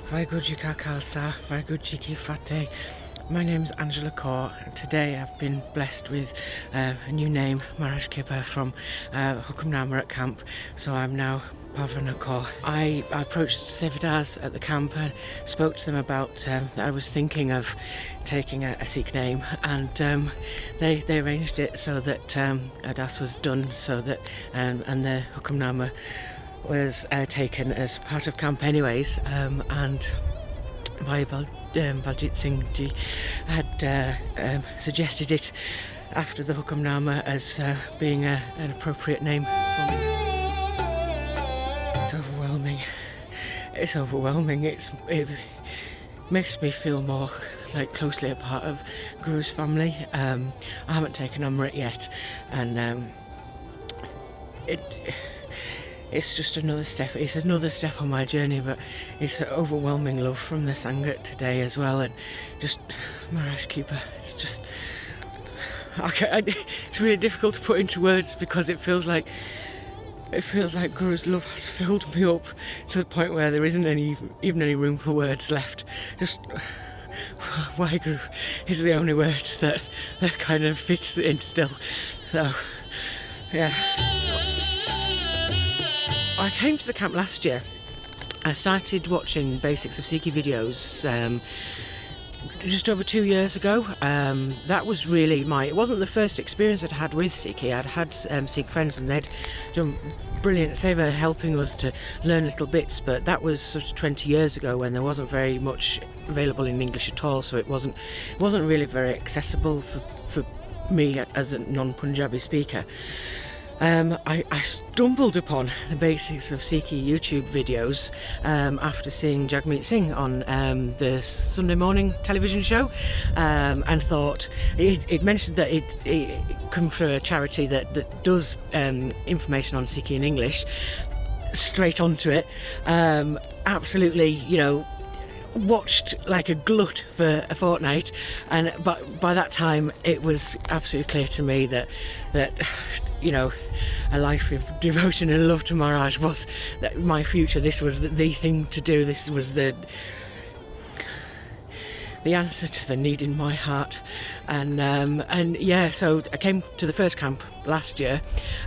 Vaigur Ji Ka Khalsa, Vaigur Ji Ki Fateh. My name's Angela Kaur. Today I've been blessed with a new name, Maharaj Kipper, from Hukamnama at camp. So I'm now Bhavna Kaur. I approached Sevdas at the camp and spoke to them about that I was thinking of taking a Sikh name, and they arranged it so that Adas was done, so that and the Hukamnama was taken as part of camp anyways, and Bhai Baljit Singh Ji had suggested it after the Hukamnama as being an appropriate name for me. It's overwhelming. It's overwhelming. It makes me feel more like closely a part of Guru's family. I haven't taken Amrit yet, and it's just another step. It's another step on my journey, but it's an overwhelming love from the Sangat today as well, and just Maharaj Keeper. It's just it's really difficult to put into words because it feels like Guru's love has filled me up to the point where there isn't even any room for words left. Just Waheguru is the only word that kind of fits in still. So yeah. I came to the camp last year. I started watching Basics of Sikhi videos just over 2 years ago. That was really it wasn't the first experience I'd had with Sikhi. I'd had Sikh friends and they'd done brilliant seva helping us to learn little bits, but that was sort of 20 years ago when there wasn't very much available in English at all, so it wasn't really very accessible for me as a non-Punjabi speaker. I stumbled upon the Basics of Sikhi YouTube videos after seeing Jagmeet Singh on the Sunday morning television show, and thought it mentioned that it come from a charity that does information on Sikhi in English. Straight onto it, absolutely, watched like a glut for a fortnight, but by that time it was absolutely clear to me that a life of devotion and love to Maharaj was my future. This was the thing to do. This was the answer to the need in my heart, and yeah. So I came to the first camp last year.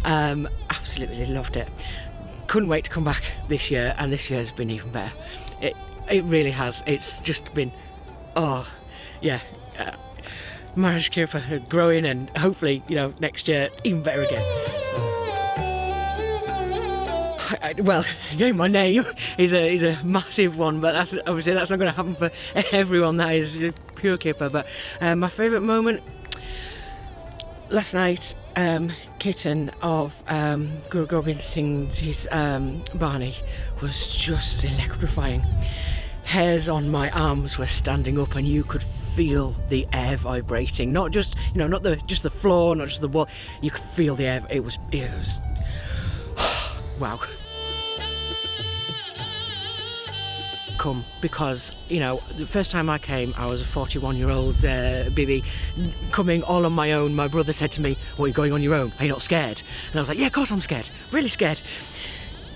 Absolutely loved it. Couldn't wait to come back this year, and this year has been even better. It really has. It's just been, Maharaj Kirpa growing, and hopefully, next year even better again. Well, my name is a massive one, but that's not going to happen for everyone. That is pure Kirpa. But my favourite moment last night, Kitten of Guru Gobind Singh's Bani was just electrifying. Hairs on my arms were standing up, and you could feel the air vibrating. Not just just the floor, not just the wall. You could feel the air. It was wow. Come, because the first time I came, I was a 41-year-old Bibi coming all on my own. My brother said to me, "What, are you going on your own? Are you not scared?" And I was like, "Yeah, of course I'm scared, really scared."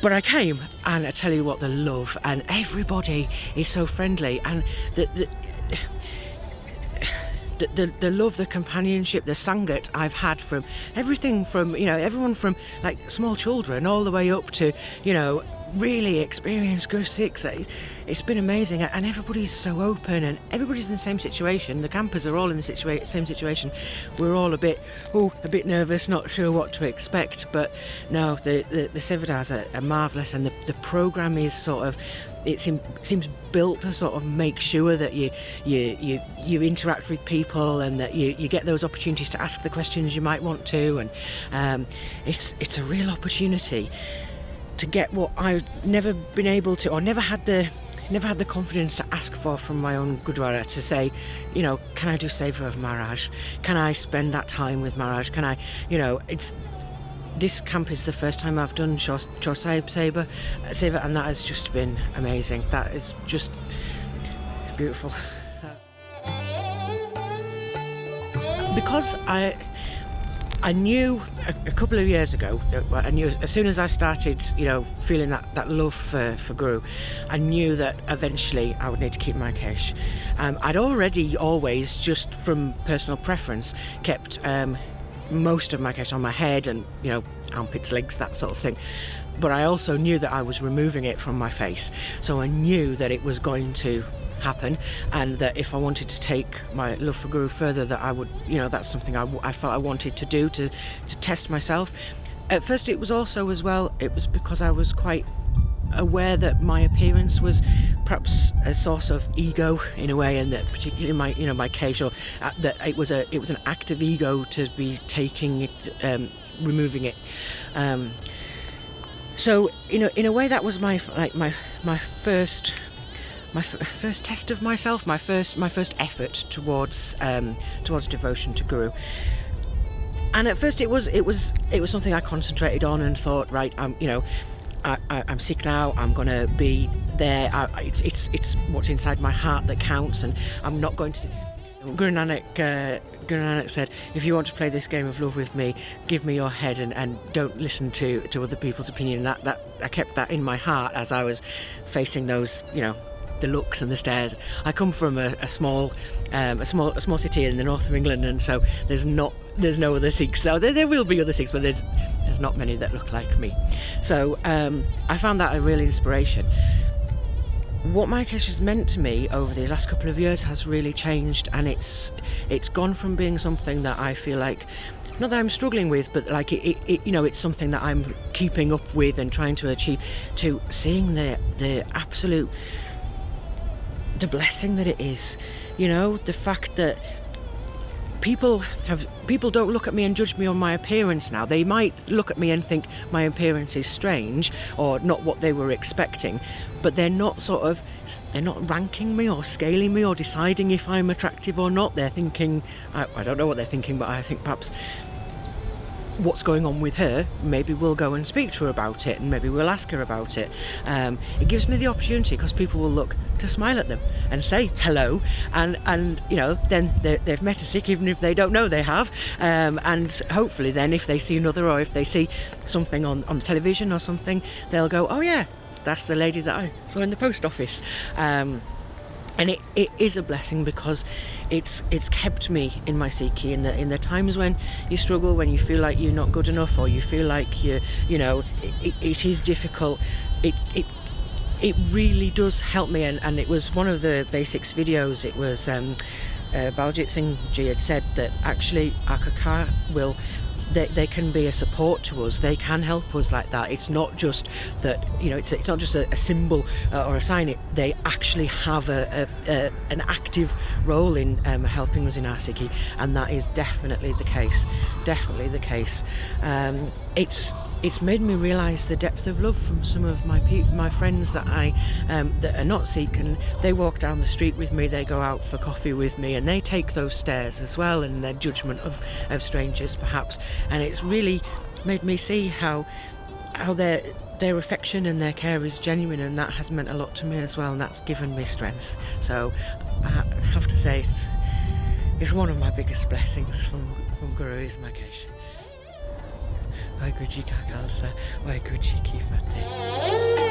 But I came, and I tell you what, the love, and everybody is so friendly, and the love, the companionship, the sangat I've had from everything from everyone from like small children all the way up to really experienced Guru Sikhs. It's been amazing, and everybody's so open, and everybody's in the same situation. The campers are all in the same situation. We're all a bit nervous, not sure what to expect, but no, the Sevdas are marvellous, and the programme is sort of, it seems built to sort of make sure that you interact with people, and that you get those opportunities to ask the questions you might want to, and it's a real opportunity to get what I've never been able to, or never had the confidence to ask for from my own Gurdwara, to say, can I do Seva of Maharaj? Can I spend that time with Maharaj? Can I, this camp is the first time I've done Chor Sahib Seva, and that has just been amazing. That is just beautiful. Because I knew a couple of years ago, I knew as soon as I started, feeling that love for Guru, I knew that eventually I would need to keep my kesh. I'd already always, just from personal preference, kept most of my kesh on my head and, armpits, legs, that sort of thing. But I also knew that I was removing it from my face. So I knew that it was going to happen, and that if I wanted to take my love for Guru further, that I would, that's something I felt I wanted to do to test myself. At first it was also as well, it was because I was quite aware that my appearance was perhaps a source of ego in a way, and that particularly my case, or that it was an act of ego to be taking it, removing it. So in a way that was my first test of myself, my first effort towards devotion to Guru. And at first it was something I concentrated on and thought, right, I'm Sikh now, I'm going to be there, it's what's inside my heart that counts, and I'm not going to... Guru Nanak said, if you want to play this game of love with me, give me your head and don't listen to other people's opinion. That I kept that in my heart as I was facing those, the looks and the stares. I come from a small city in the north of England, and so there's no other Sikhs. So there will be other Sikhs, but there's not many that look like me. So I found that a real inspiration. What my kesh has meant to me over the last couple of years has really changed, and it's gone from being something that I feel like, not that I'm struggling with, but like it's something that I'm keeping up with and trying to achieve, to seeing the absolute, the blessing that it is. The fact that people don't look at me and judge me on my appearance now. They might look at me and think my appearance is strange or not what they were expecting, but they're not ranking me or scaling me or deciding if I'm attractive or not. They're thinking, I don't know what they're thinking, but I think perhaps what's going on with her, maybe we'll go and speak to her about it, and maybe we'll ask her about it. It gives me the opportunity, because people will look, to smile at them and say hello, and then they've met a Sikh, even if they don't know they have, and hopefully then if they see another, or if they see something on television or something, they'll go, oh yeah, that's the lady that I saw in the post office. And it is a blessing, because it's kept me in my Sikhi in the times when you struggle, when you feel like you're not good enough, or you feel like it is difficult. It really does help me, and it was one of the Basics videos. It was Baljit Singh Ji had said that actually our kakar they can be a support to us. They can help us like that. It's not just that, it's not just a symbol or a sign. They actually have an active role in helping us in our Sikhi, and that is definitely the case. Definitely the case. It's made me realise the depth of love from some of my friends that that are not Sikh, and they walk down the street with me, they go out for coffee with me, and they take those stares as well, and their judgment of strangers perhaps, and it's really made me see how their affection and their care is genuine, and that has meant a lot to me as well, and that's given me strength. So I have to say it's one of my biggest blessings from Guru is my kesh. Waheguru Ji Ka Khalsa, Waheguru Ji Ki Fateh.